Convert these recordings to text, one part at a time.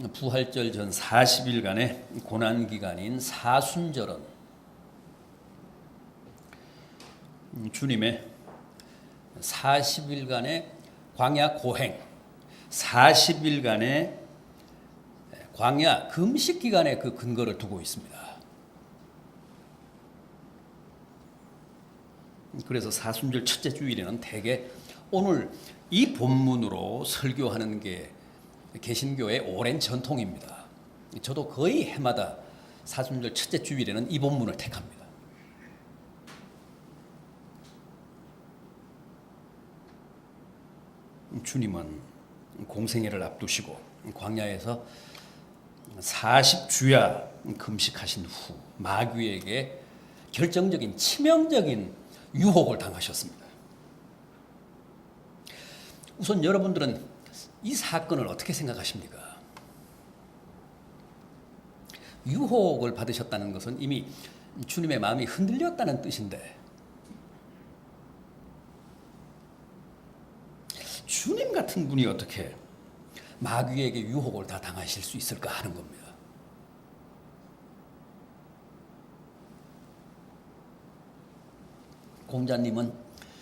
부활절 전 40일간의 고난기간인 사순절은 주님의 40일간의 광야 고행, 40일간의 광야 금식 기간에 그 근거를 두고 있습니다. 그래서 사순절 첫째 주일에는 대개 오늘 이 본문으로 설교하는 게 개신교의 오랜 전통입니다. 저도 거의 해마다 사순절 첫째 주일에는 이 본문을 택합니다. 주님은 공생애를 앞두시고 광야에서 40주야 금식하신 후 마귀에게 결정적인 치명적인 유혹을 당하셨습니다. 우선 여러분들은 이 사건을 어떻게 생각하십니까? 유혹을 받으셨다는 것은 이미 주님의 마음이 흔들렸다는 뜻인데 주님 같은 분이 어떻게 마귀에게 유혹을 다 당하실 수 있을까 하는 겁니다. 공자님은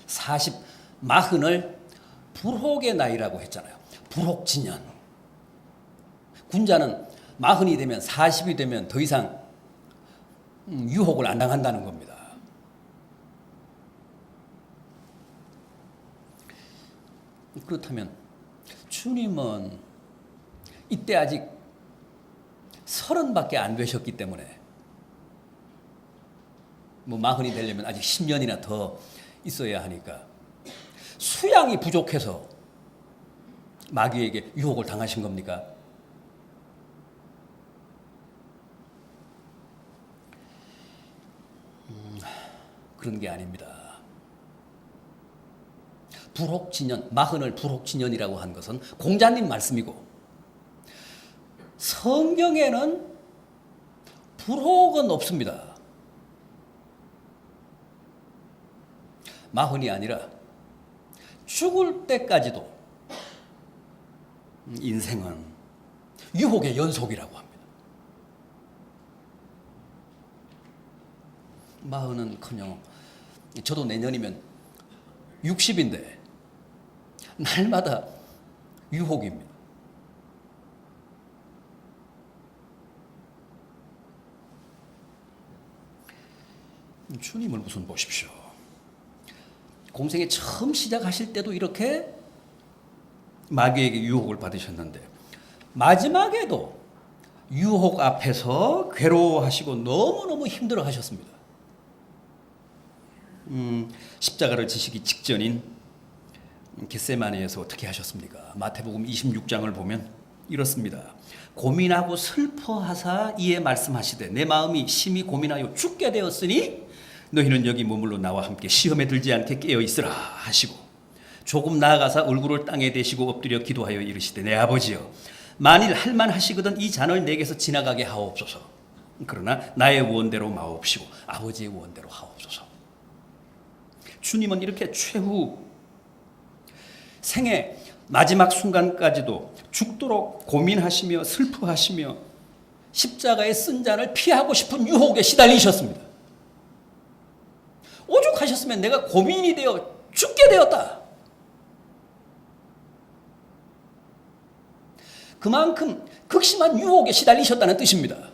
40을 불혹의 나이라고 했잖아요. 불혹진년. 군자는 40이 되면 40이 되면 더 이상 유혹을 안 당한다는 겁니다. 그렇다면 주님은 이때 아직 30밖에 안 되셨기 때문에 40이 되려면 아직 10년이나 더 있어야 하니까 수양이 부족해서 마귀에게 유혹을 당하신 겁니까? 그런 게 아닙니다. 불혹진년, 40을 불혹진년이라고 한 것은 공자님 말씀이고 성경에는 불혹은 없습니다. 40이 아니라 죽을 때까지도 인생은 유혹의 연속이라고 합니다. 40은커녕 저도 내년이면 60인데 날마다 유혹입니다. 주님을 우선 보십시오. 공생에 처음 시작하실 때도 이렇게 마귀에게 유혹을 받으셨는데 마지막에도 유혹 앞에서 괴로워하시고 너무너무 힘들어하셨습니다. 십자가를 지시기 직전인 겟세마네에서 어떻게 하셨습니까? 마태복음 26장을 보면 이렇습니다. 고민하고 슬퍼하사 이에 말씀하시되 내 마음이 심히 고민하여 죽게 되었으니 너희는 여기 머물러 나와 함께 시험에 들지 않게 깨어 있으라 하시고 조금 나아가사 얼굴을 땅에 대시고 엎드려 기도하여 이르시되 내 아버지여 만일 할만하시거든 이 잔을 내게서 지나가게 하옵소서. 그러나 나의 원대로 마옵시고 아버지의 원대로 하옵소서. 주님은 이렇게 최후 생애 마지막 순간까지도 죽도록 고민하시며 슬퍼하시며 십자가의 쓴 잔을 피하고 싶은 유혹에 시달리셨습니다. 오죽하셨으면 내가 고민이 되어 죽게 되었다. 그만큼 극심한 유혹에 시달리셨다는 뜻입니다.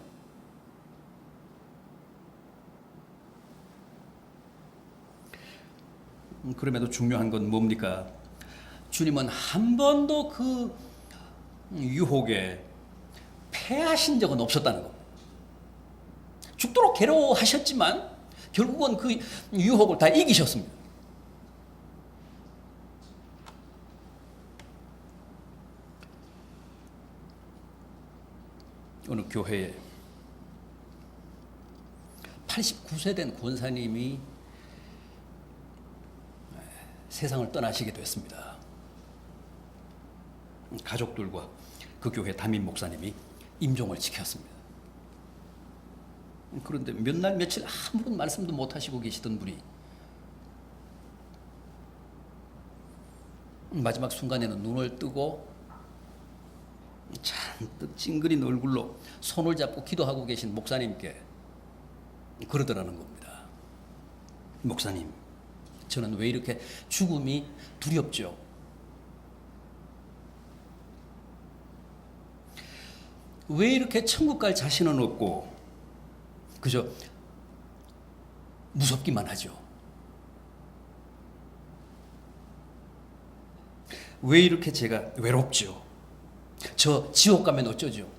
그럼에도 중요한 건 뭡니까? 주님은 한 번도 그 유혹에 패하신 적은 없었다는 겁니다. 죽도록 괴로워하셨지만 결국은 그 유혹을 다 이기셨습니다. 어느 교회에 89세 된 권사님이 세상을 떠나시게 됐습니다. 가족들과 그 교회 담임 목사님이 임종을 지켰습니다. 그런데 몇 날 며칠 아무런 말씀도 못 하시고 계시던 분이 마지막 순간에는 눈을 뜨고 잔뜩 찡그린 얼굴로 손을 잡고 기도하고 계신 목사님께 그러더라는 겁니다. 목사님, 저는 왜 이렇게 죽음이 두렵죠? 왜 이렇게 천국 갈 자신은 없고 그저 무섭기만 하죠? 왜 이렇게 제가 외롭죠? 저 지옥 가면 어쩌죠?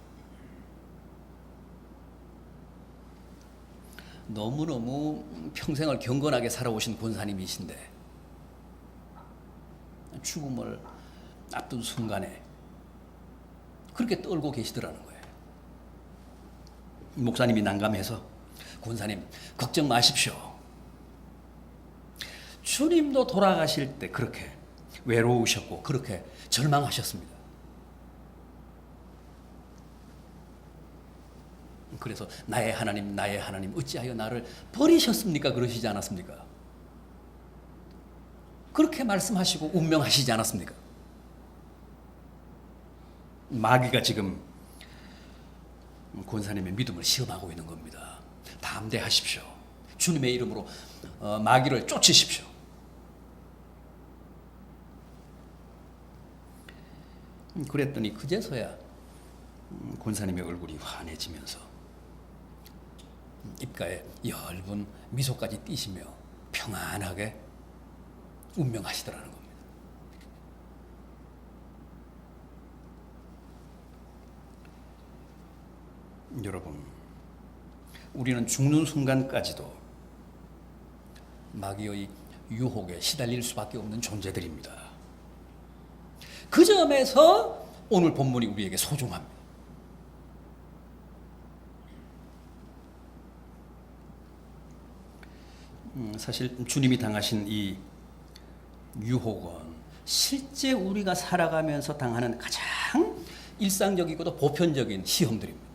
너무너무 평생을 경건하게 살아오신 권사님이신데 죽음을 앞둔 순간에 그렇게 떨고 계시더라는 거예요. 목사님이 난감해서 권사님 걱정 마십시오. 주님도 돌아가실 때 그렇게 외로우셨고 그렇게 절망하셨습니다. 그래서 나의 하나님 어찌하여 나를 버리셨습니까? 그러시지 않았습니까? 그렇게 말씀하시고 운명하시지 않았습니까? 마귀가 지금 권사님의 믿음을 시험하고 있는 겁니다. 담대하십시오. 주님의 이름으로 마귀를 쫓으십시오. 그랬더니 그제서야 권사님의 얼굴이 환해지면서 입가에 엷은 미소까지 띠시며 평안하게 운명하시더라는 겁니다. 여러분, 우리는 죽는 순간까지도 마귀의 유혹에 시달릴 수밖에 없는 존재들입니다. 그 점에서 오늘 본문이 우리에게 소중합니다. 사실 주님이 당하신 이 유혹은 실제 우리가 살아가면서 당하는 가장 일상적이고도 보편적인 시험들입니다.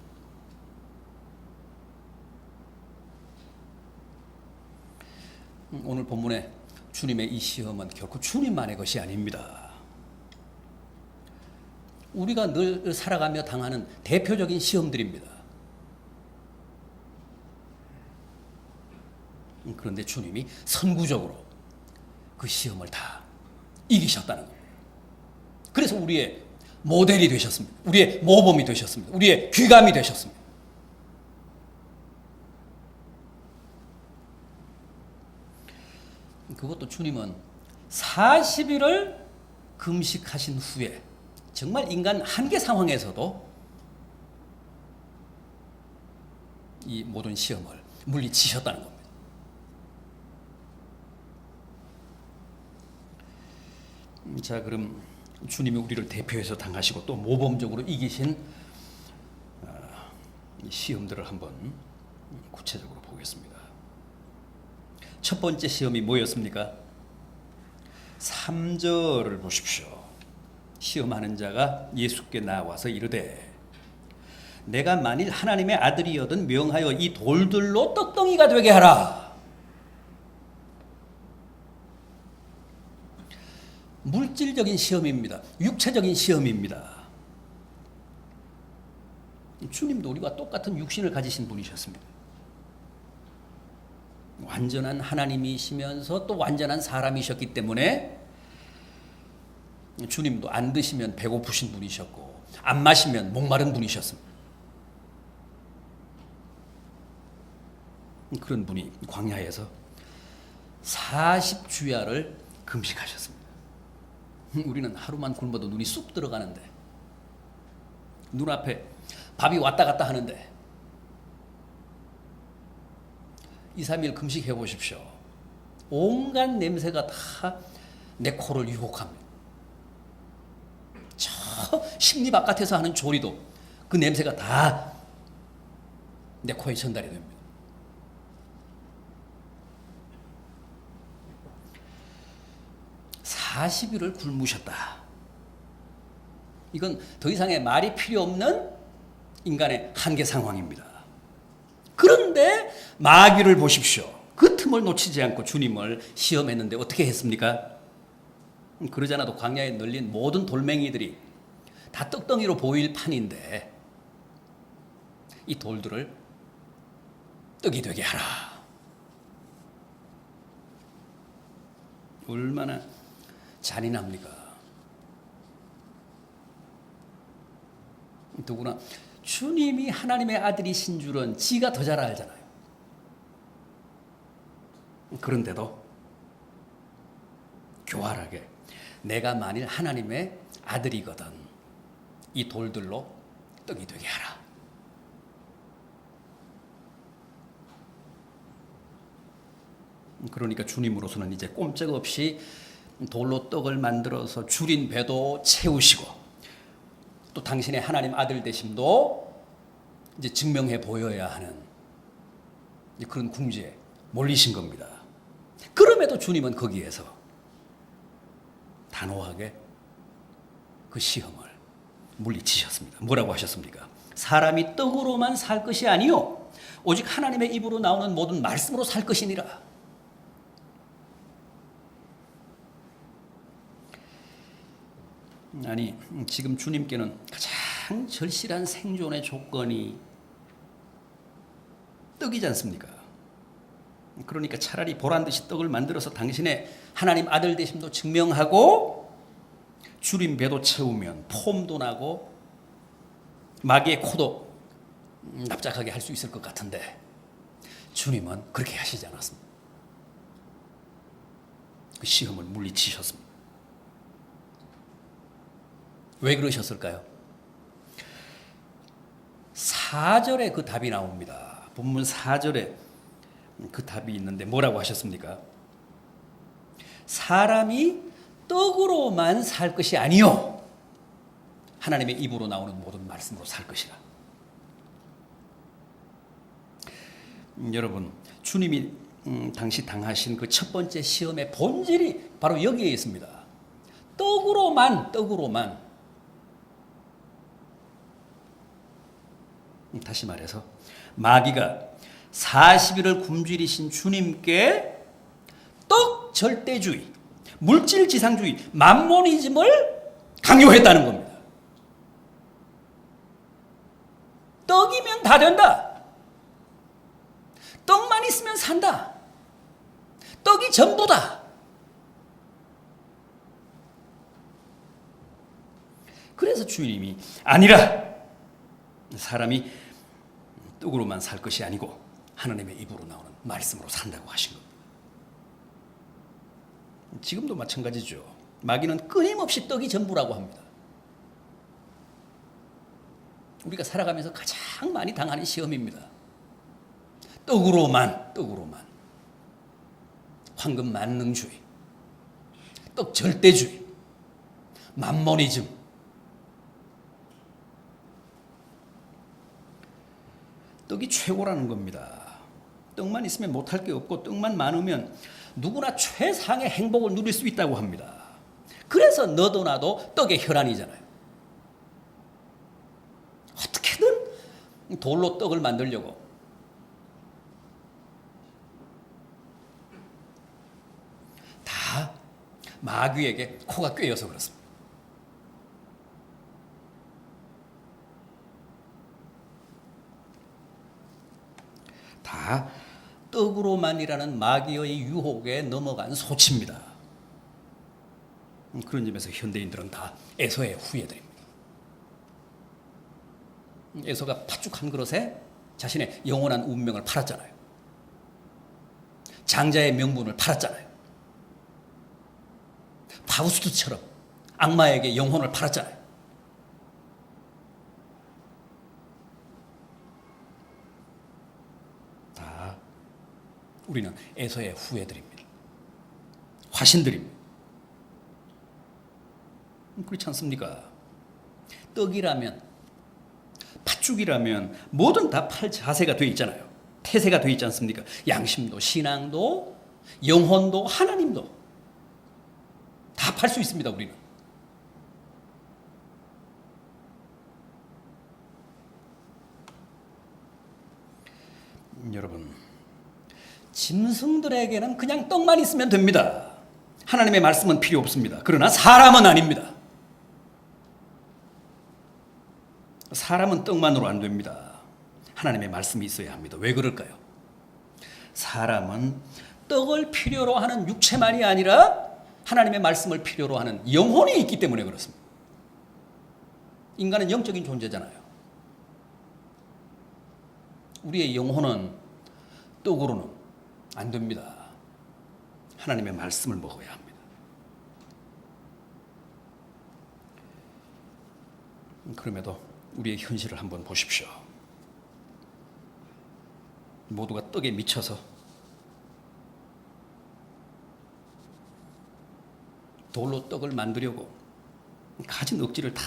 오늘 본문에 주님의 이 시험은 결코 주님만의 것이 아닙니다. 우리가 늘 살아가며 당하는 대표적인 시험들입니다. 그런데 주님이 선구적으로 그 시험을 다 이기셨다는 겁니다. 그래서 우리의 모델이 되셨습니다. 우리의 모범이 되셨습니다. 우리의 귀감이 되셨습니다. 그것도 주님은 40일을 금식하신 후에 정말 인간 한계 상황에서도 이 모든 시험을 물리치셨다는 겁니다. 자, 그럼 주님이 우리를 대표해서 당하시고 또 모범적으로 이기신 시험들을 한번 구체적으로 보겠습니다. 첫 번째 시험이 뭐였습니까? 3절을 보십시오. 시험하는 자가 예수께 나와서 이르되 내가 만일 하나님의 아들이여든 명하여 이 돌들로 떡덩이가 되게 하라. 물질적인 시험입니다. 육체적인 시험입니다. 주님도 우리와 똑같은 육신을 가지신 분이셨습니다. 완전한 하나님이시면서 또 완전한 사람이셨기 때문에 주님도 안 드시면 배고프신 분이셨고 안 마시면 목마른 분이셨습니다. 그런 분이 광야에서 40주야를 금식하셨습니다. 우리는 하루만 굶어도 눈이 쑥 들어가는데 눈앞에 밥이 왔다 갔다 하는데 2, 3일 금식해 보십시오. 온갖 냄새가 다 내 코를 유혹합니다. 저 식리 바깥에서 하는 조리도 그 냄새가 다 내 코에 전달이 됩니다. (40일을) 굶으셨다. 이건 더 이상의 말이 필요 없는 인간의 한계 상황입니다. 그런데 마귀를 보십시오. 그 틈을 놓치지 않고 주님을 시험했는데 어떻게 했습니까? 그러지 않아도 광야에 널린 모든 돌멩이들이 다 떡덩이로 보일 판인데 이 돌들을 떡이 되게 하라. 얼마나 잔인합니까? 더구나 주님이 하나님의 아들이신 줄은 지가 더 잘 알잖아요. 그런데도 교활하게 내가 만일 하나님의 아들이거든 이 돌들로 떡이 되게 하라. 그러니까 주님으로서는 이제 꼼짝없이 돌로 떡을 만들어서 줄인 배도 채우시고 또 당신의 하나님 아들 되심도 이제 증명해 보여야 하는 그런 궁지에 몰리신 겁니다. 그럼에도 주님은 거기에서 단호하게 그 시험을 물리치셨습니다. 뭐라고 하셨습니까? 사람이 떡으로만 살 것이 아니요 오직 하나님의 입으로 나오는 모든 말씀으로 살 것이니라. 아니 지금 주님께는 가장 절실한 생존의 조건이 떡이지 않습니까? 그러니까 차라리 보란듯이 떡을 만들어서 당신의 하나님 아들 되심도 증명하고 줄인 배도 채우면 폼도 나고 마귀의 코도 납작하게 할 수 있을 것 같은데 주님은 그렇게 하시지 않았습니다. 그 시험을 물리치셨습니다. 왜 그러셨을까요? 4절에 그 답이 나옵니다. 본문 4절에 그 답이 있는데 뭐라고 하셨습니까? 사람이 떡으로만 살 것이 아니요 하나님의 입으로 나오는 모든 말씀으로 살 것이라. 여러분 주님이 당시 당하신 그 첫 번째 시험의 본질이 바로 여기에 있습니다. 떡으로만 다시 말해서 마귀가 40일을 굶주리신 주님께 떡 절대주의, 물질 지상주의, 맘모니즘을 강요했다는 겁니다. 떡이면 다 된다. 떡만 있으면 산다. 떡이 전부다. 그래서 주님이 아니라 사람이 떡으로만 살 것이 아니고 하나님의 입으로 나오는 말씀으로 산다고 하신 겁니다. 지금도 마찬가지죠. 마귀는 끊임없이 떡이 전부라고 합니다. 우리가 살아가면서 가장 많이 당하는 시험입니다. 떡으로만 황금 만능주의, 떡 절대주의, 맘모니즘. 떡이 최고라는 겁니다. 떡만 있으면 못할 게 없고 떡만 많으면 누구나 최상의 행복을 누릴 수 있다고 합니다. 그래서 너도 나도 떡의 혈안이잖아요. 어떻게든 돌로 떡을 만들려고 다 마귀에게 코가 꿰여서 그렇습니다. 다 떡으로만이라는 마귀의 유혹에 넘어간 소치입니다. 그런 점에서 현대인들은 다 에서의 후예들입니다. 에서가 팥죽 한 그릇에 자신의 영원한 운명을 팔았잖아요. 장자의 명분을 팔았잖아요. 바우스트처럼 악마에게 영혼을 팔았잖아요. 다 우리는 에서의 후예들입니다. 화신들입니다. 그렇지 않습니까? 떡이라면, 팥죽이라면 뭐든 다 팔 자세가 되어 있잖아요. 태세가 되어 있지 않습니까? 양심도, 신앙도, 영혼도, 하나님도 다 팔 수 있습니다. 우리는. 여러분, 짐승들에게는 그냥 떡만 있으면 됩니다. 하나님의 말씀은 필요 없습니다. 그러나 사람은 아닙니다. 사람은 떡만으로 안 됩니다. 하나님의 말씀이 있어야 합니다. 왜 그럴까요? 사람은 떡을 필요로 하는 육체만이 아니라 하나님의 말씀을 필요로 하는 영혼이 있기 때문에 그렇습니다. 인간은 영적인 존재잖아요. 우리의 영혼은 떡으로는 안 됩니다. 하나님의 말씀을 먹어야 합니다. 그럼에도 우리의 현실을 한번 보십시오. 모두가 떡에 미쳐서 돌로 떡을 만들려고 가진 억지를 다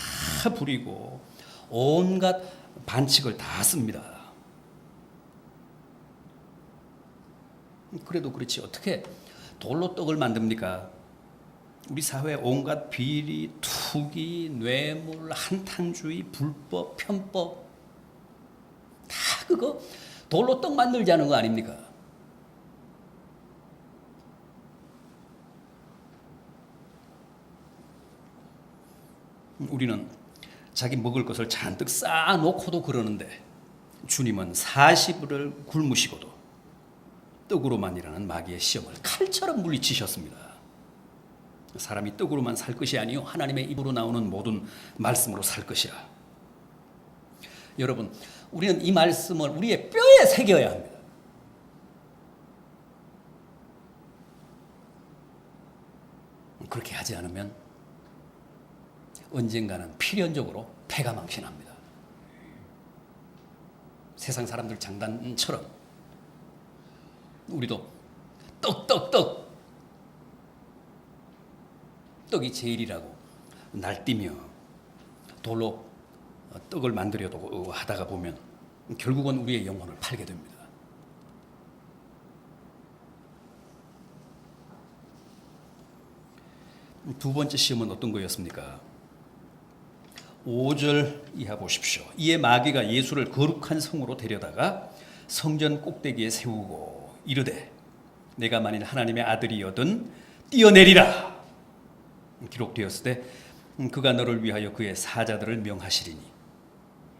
부리고 온갖 반칙을 다 씁니다. 그래도 그렇지 어떻게 돌로 떡을 만듭니까? 우리 사회에 온갖 비리, 투기, 뇌물, 한탕주의, 불법, 편법 다 그거 돌로 떡 만들자는 거 아닙니까? 우리는 자기 먹을 것을 잔뜩 쌓아놓고도 그러는데 주님은 40일을 굶으시고도 떡으로만 일하는 마귀의 시험을 칼처럼 물리치셨습니다. 사람이 떡으로만 살 것이 아니요 하나님의 입으로 나오는 모든 말씀으로 살 것이라. 여러분, 우리는 이 말씀을 우리의 뼈에 새겨야 합니다. 그렇게 하지 않으면 언젠가는 필연적으로 패가 망신합니다. 세상 사람들 장단처럼 우리도 떡이 제일이라고 날뛰며 돌로 떡을 만들려고 하다가 보면 결국은 우리의 영혼을 팔게 됩니다. 두 번째 시험은 어떤 거였습니까? 5절 이하 보십시오. 이에 마귀가 예수를 거룩한 성으로 데려다가 성전 꼭대기에 세우고 이르되 내가 만일 하나님의 아들이여든 뛰어내리라. 기록되었을 때 그가 너를 위하여 그의 사자들을 명하시리니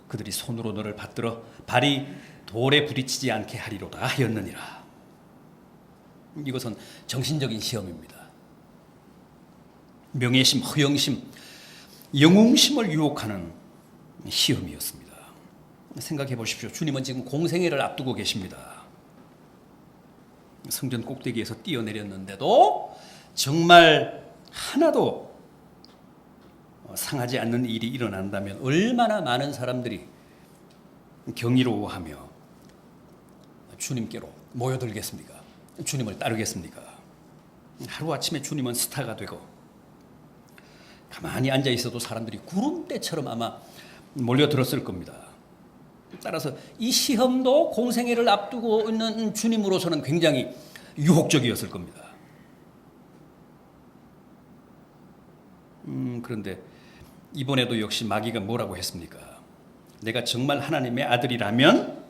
그들이 손으로 너를 받들어 발이 돌에 부딪히지 않게 하리로다 하였느니라. 이것은 정신적인 시험입니다. 명예심, 허영심, 영웅심을 유혹하는 시험이었습니다. 생각해 보십시오. 주님은 지금 공생애를 앞두고 계십니다. 성전 꼭대기에서 뛰어내렸는데도 정말 하나도 상하지 않는 일이 일어난다면 얼마나 많은 사람들이 경이로워하며 주님께로 모여들겠습니까? 주님을 따르겠습니까? 하루아침에 주님은 스타가 되고 가만히 앉아 있어도 사람들이 구름대처럼 아마 몰려들었을 겁니다. 따라서 이 시험도 공생애를 앞두고 있는 주님으로서는 굉장히 유혹적이었을 겁니다. 그런데 이번에도 역시 마귀가 뭐라고 했습니까? 내가 정말 하나님의 아들이라면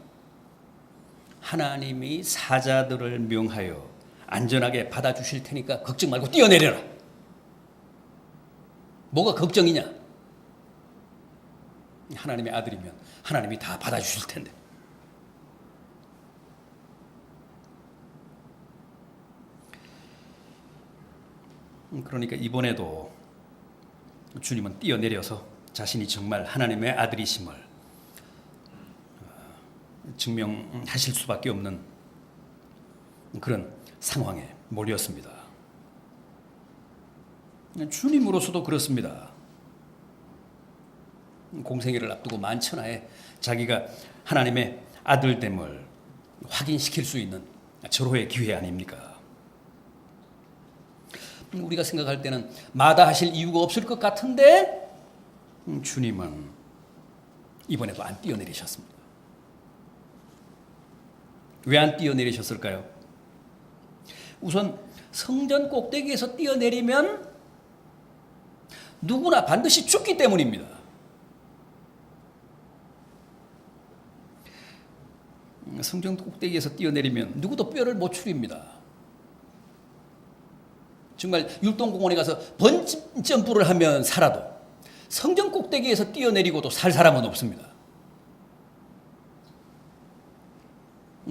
하나님이 사자들을 명하여 안전하게 받아주실 테니까 걱정 말고 뛰어내려라. 뭐가 걱정이냐? 하나님의 아들이면 하나님이 다 받아주실 텐데. 그러니까 이번에도 주님은 뛰어내려서 자신이 정말 하나님의 아들이심을 증명하실 수밖에 없는 그런 상황에 몰렸습니다. 주님으로서도 그렇습니다. 공생애를 앞두고 만천하에 자기가 하나님의 아들됨을 확인시킬 수 있는 절호의 기회 아닙니까? 우리가 생각할 때는 마다하실 이유가 없을 것 같은데 주님은 이번에도 안 뛰어내리셨습니다. 왜 안 뛰어내리셨을까요? 우선 성전 꼭대기에서 뛰어내리면 누구나 반드시 죽기 때문입니다. 성전 꼭대기에서 뛰어내리면 누구도 뼈를 못 추립니다. 정말 율동공원에 가서 번지점프를 하면 살아도 성전 꼭대기에서 뛰어내리고도 살 사람은 없습니다.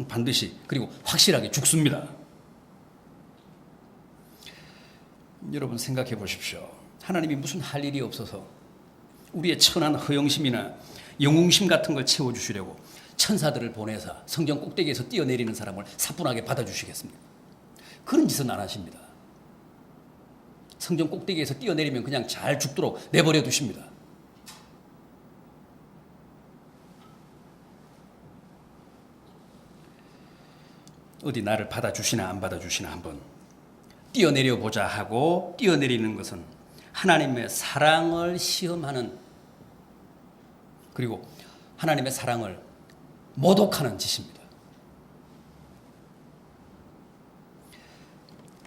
반드시 그리고 확실하게 죽습니다. 여러분 생각해 보십시오. 하나님이 무슨 할 일이 없어서 우리의 천한 허영심이나 영웅심 같은 걸 채워주시려고 천사들을 보내사 성전 꼭대기에서 뛰어내리는 사람을 사뿐하게 받아주시겠습니까? 그런 짓은 안 하십니다. 성전 꼭대기에서 뛰어내리면 그냥 잘 죽도록 내버려 두십니다. 어디 나를 받아주시나 안 받아주시나 한번 뛰어내려 보자 하고 뛰어내리는 것은 하나님의 사랑을 시험하는, 그리고 하나님의 사랑을 모독하는 짓입니다.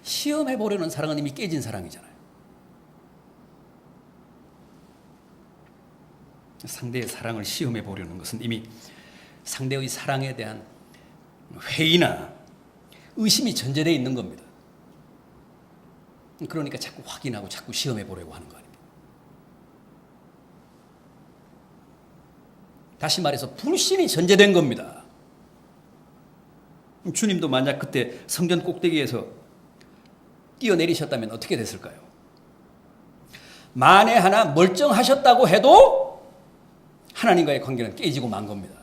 시험해 보려는 사랑은 이미 깨진 사랑이잖아요. 상대의 사랑을 시험해 보려는 것은 이미 상대의 사랑에 대한 회의나 의심이 전제되어 있는 겁니다. 그러니까 자꾸 확인하고 자꾸 시험해 보려고 하는 거 아닙니까? 다시 말해서 불신이 전제된 겁니다. 주님도 만약 그때 성전 꼭대기에서 뛰어내리셨다면 어떻게 됐을까요? 만에 하나 멀쩡하셨다고 해도 하나님과의 관계는 깨지고 만 겁니다.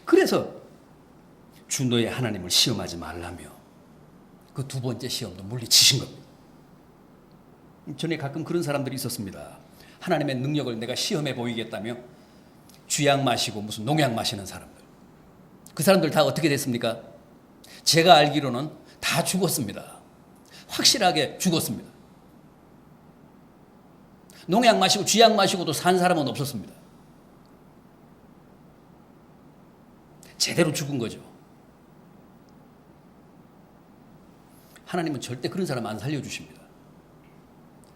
그래서 주 너의 하나님을 시험하지 말라며 그 두 번째 시험도 물리치신 겁니다. 전에 가끔 그런 사람들이 있었습니다. 하나님의 능력을 내가 시험해 보이겠다며 쥐약 마시고 무슨 농약 마시는 사람들. 그 사람들 다 어떻게 됐습니까? 제가 알기로는 다 죽었습니다. 확실하게 죽었습니다. 농약 마시고 쥐약 마시고도 산 사람은 없었습니다. 제대로 죽은 거죠. 하나님은 절대 그런 사람 안 살려주십니다.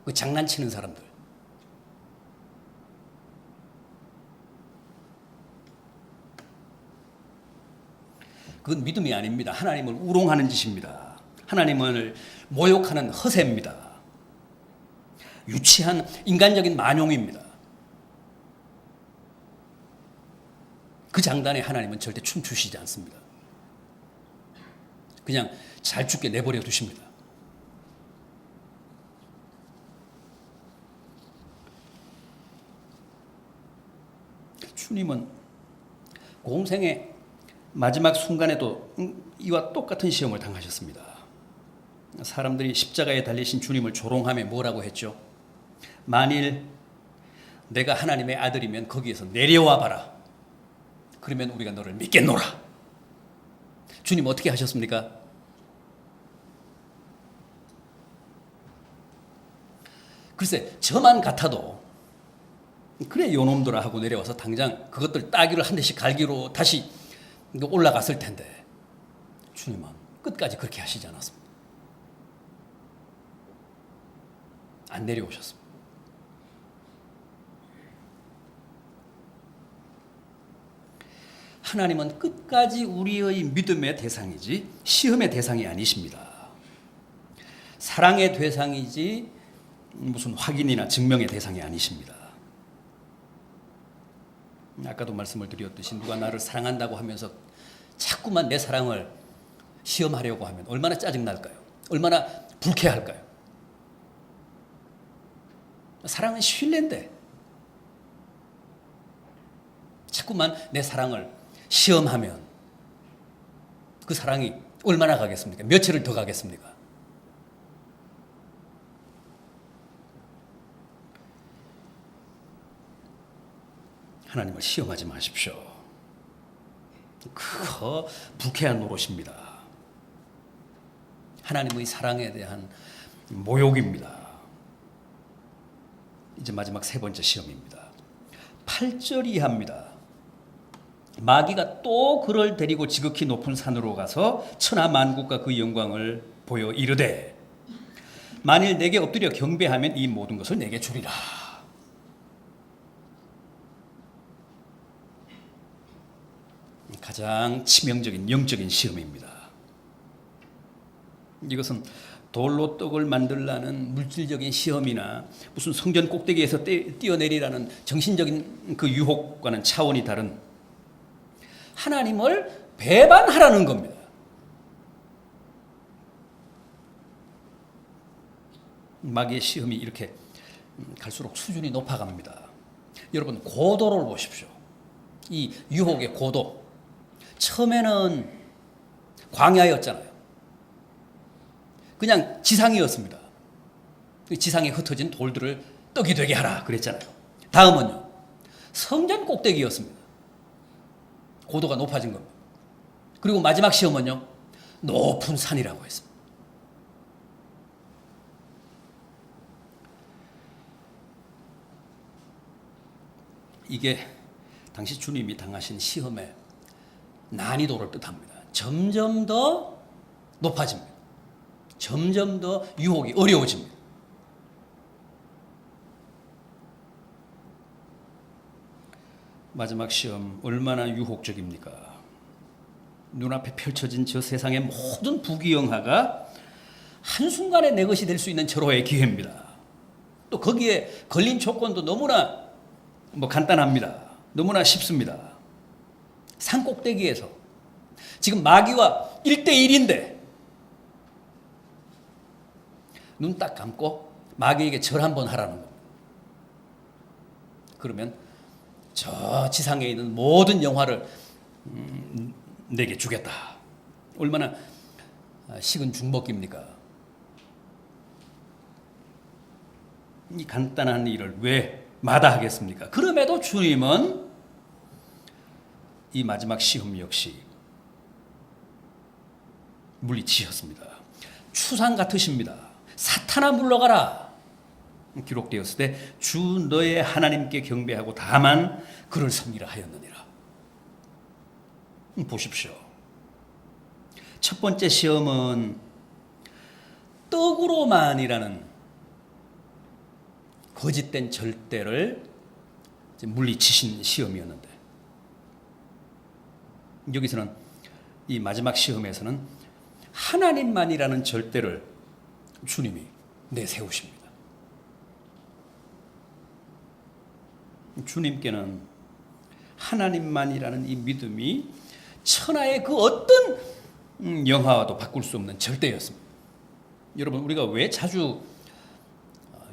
그 장난치는 사람들. 그건 믿음이 아닙니다. 하나님을 우롱하는 짓입니다. 하나님을 모욕하는 허세입니다. 유치한 인간적인 만용입니다. 그 장단에 하나님은 절대 춤추시지 않습니다. 그냥 잘 죽게 내버려 두십니다. 주님은 공생의 마지막 순간에도 이와 똑같은 시험을 당하셨습니다. 사람들이 십자가에 달리신 주님을 조롱하며 뭐라고 했죠? 만일 내가 하나님의 아들이면 거기에서 내려와 봐라. 그러면 우리가 너를 믿겠노라. 주님 어떻게 하셨습니까? 글쎄 저만 같아도 그래 요놈들아 하고 내려와서 당장 그것들 따귀를 한 대씩 갈기로 다시 올라갔을 텐데 주님은 끝까지 그렇게 하시지 않았습니다. 안 내려오셨습니다. 하나님은 끝까지 우리의 믿음의 대상이지 시험의 대상이 아니십니다. 사랑의 대상이지 무슨 확인이나 증명의 대상이 아니십니다. 아까도 말씀을 드렸듯이 누가 나를 사랑한다고 하면서 자꾸만 내 사랑을 시험하려고 하면 얼마나 짜증날까요? 얼마나 불쾌할까요? 사랑은 신뢰인데 자꾸만 내 사랑을 시험하면 그 사랑이 얼마나 가겠습니까? 며칠을 더 가겠습니까? 하나님을 시험하지 마십시오. 그거 불쾌한 노릇입니다. 하나님의 사랑에 대한 모욕입니다. 이제 마지막 세 번째 시험입니다. 8절 이하입니다. 마귀가 또 그를 데리고 지극히 높은 산으로 가서 천하 만국과 그 영광을 보여 이르되 만일 내게 엎드려 경배하면 이 모든 것을 내게 주리라. 가장 치명적인 영적인 시험입니다. 이것은 돌로 떡을 만들라는 물질적인 시험이나 무슨 성전 꼭대기에서 뛰어내리라는 정신적인 그 유혹과는 차원이 다른 하나님을 배반하라는 겁니다. 마귀의 시험이 이렇게 갈수록 수준이 높아갑니다. 여러분, 고도를 보십시오. 이 유혹의 고도. 처음에는 광야였잖아요. 그냥 지상이었습니다. 지상에 흩어진 돌들을 떡이 되게 하라 그랬잖아요. 다음은요, 성전 꼭대기였습니다. 고도가 높아진 겁니다. 그리고 마지막 시험은요, 높은 산이라고 했습니다. 이게 당시 주님이 당하신 시험의 난이도를 뜻합니다. 점점 더 높아집니다. 점점 더 유혹이 어려워집니다. 마지막 시험 얼마나 유혹적입니까? 눈앞에 펼쳐진 저 세상의 모든 부귀영화가 한순간에 내 것이 될 수 있는 절호의 기회입니다. 또 거기에 걸린 조건도 너무나 간단합니다. 너무나 쉽습니다. 산 꼭대기에서 지금 마귀와 1대1인데 눈 딱 감고 마귀에게 절 한번 하라는 겁니다. 그러면 저 지상에 있는 모든 영화를 내게 주겠다. 얼마나 식은 죽 먹기입니까? 이 간단한 일을 왜 마다하겠습니까? 그럼에도 주님은 이 마지막 시험 역시 물리치셨습니다. 추상 같으십니다. 사탄아 물러가라 기록되었을 때 주 너의 하나님께 경배하고 다만 그를 섬기라 하였느니라. 보십시오. 첫 번째 시험은 떡으로만이라는 거짓된 절대를 물리치신 시험이었는데, 여기서는 이 마지막 시험에서는 하나님만이라는 절대를 주님이 내세우십니다. 주님께는 하나님만이라는 이 믿음이 천하의 그 어떤 영화와도 바꿀 수 없는 절대였습니다. 여러분, 우리가 왜 자주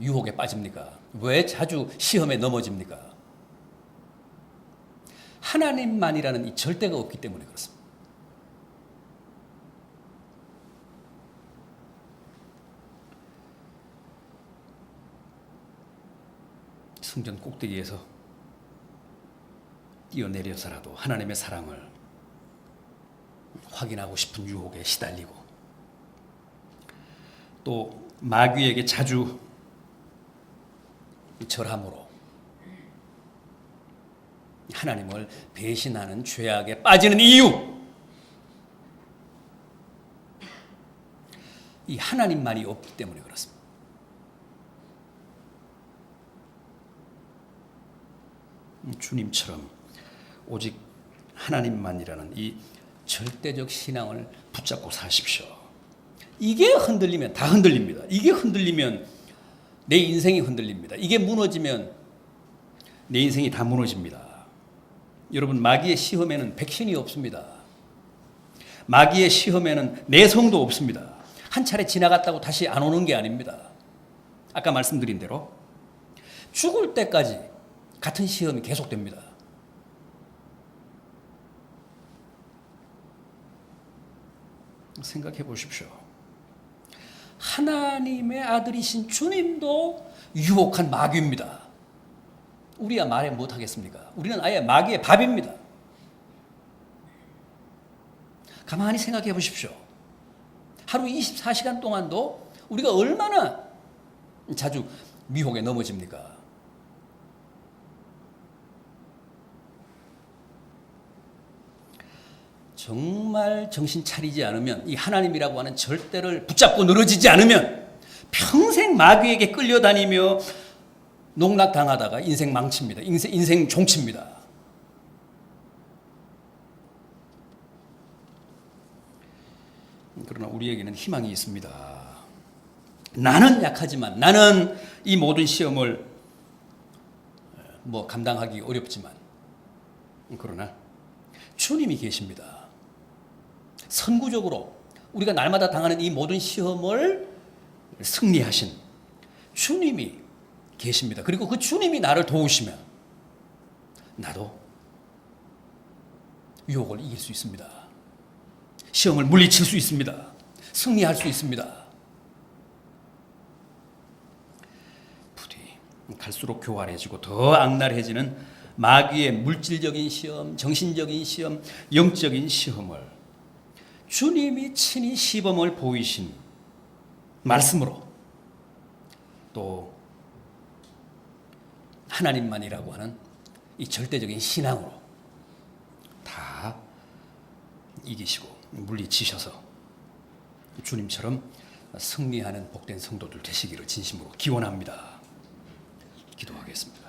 유혹에 빠집니까? 왜 자주 시험에 넘어집니까? 하나님만이라는 이 절대가 없기 때문에 그렇습니다. 성전 꼭대기에서 뛰어내려서라도 하나님의 사랑을 확인하고 싶은 유혹에 시달리고, 또 마귀에게 자주 절함으로 하나님을 배신하는 죄악에 빠지는 이유, 이 하나님만이 없기 때문에 그렇습니다. 주님처럼 오직 하나님만이라는 이 절대적 신앙을 붙잡고 사십시오. 이게 흔들리면 다 흔들립니다. 이게 흔들리면 내 인생이 흔들립니다. 이게 무너지면 내 인생이 다 무너집니다. 여러분, 마귀의 시험에는 백신이 없습니다. 마귀의 시험에는 내성도 없습니다. 한 차례 지나갔다고 다시 안 오는 게 아닙니다. 아까 말씀드린 대로 죽을 때까지 같은 시험이 계속됩니다. 생각해 보십시오. 하나님의 아들이신 주님도 유혹한 마귀입니다. 우리야 말해 못하겠습니까? 우리는 아예 마귀의 밥입니다. 가만히 생각해 보십시오. 하루 24시간 동안도 우리가 얼마나 자주 미혹에 넘어집니까? 정말 정신 차리지 않으면, 이 하나님이라고 하는 절대를 붙잡고 늘어지지 않으면 평생 마귀에게 끌려다니며 농락당하다가 인생 망칩니다. 인생 종칩니다. 그러나 우리에게는 희망이 있습니다. 나는 약하지만, 나는 이 모든 시험을 감당하기 어렵지만, 그러나 주님이 계십니다. 선구적으로 우리가 날마다 당하는 이 모든 시험을 승리하신 주님이 계십니다. 그리고 그 주님이 나를 도우시면 나도 유혹을 이길 수 있습니다. 시험을 물리칠 수 있습니다. 승리할 수 있습니다. 부디 갈수록 교활해지고 더 악랄해지는 마귀의 물질적인 시험, 정신적인 시험, 영적인 시험을 주님이 친히 시범을 보이신 말씀으로, 또 하나님만이라고 하는 이 절대적인 신앙으로 다 이기시고 물리치셔서 주님처럼 승리하는 복된 성도들 되시기를 진심으로 기원합니다. 기도하겠습니다.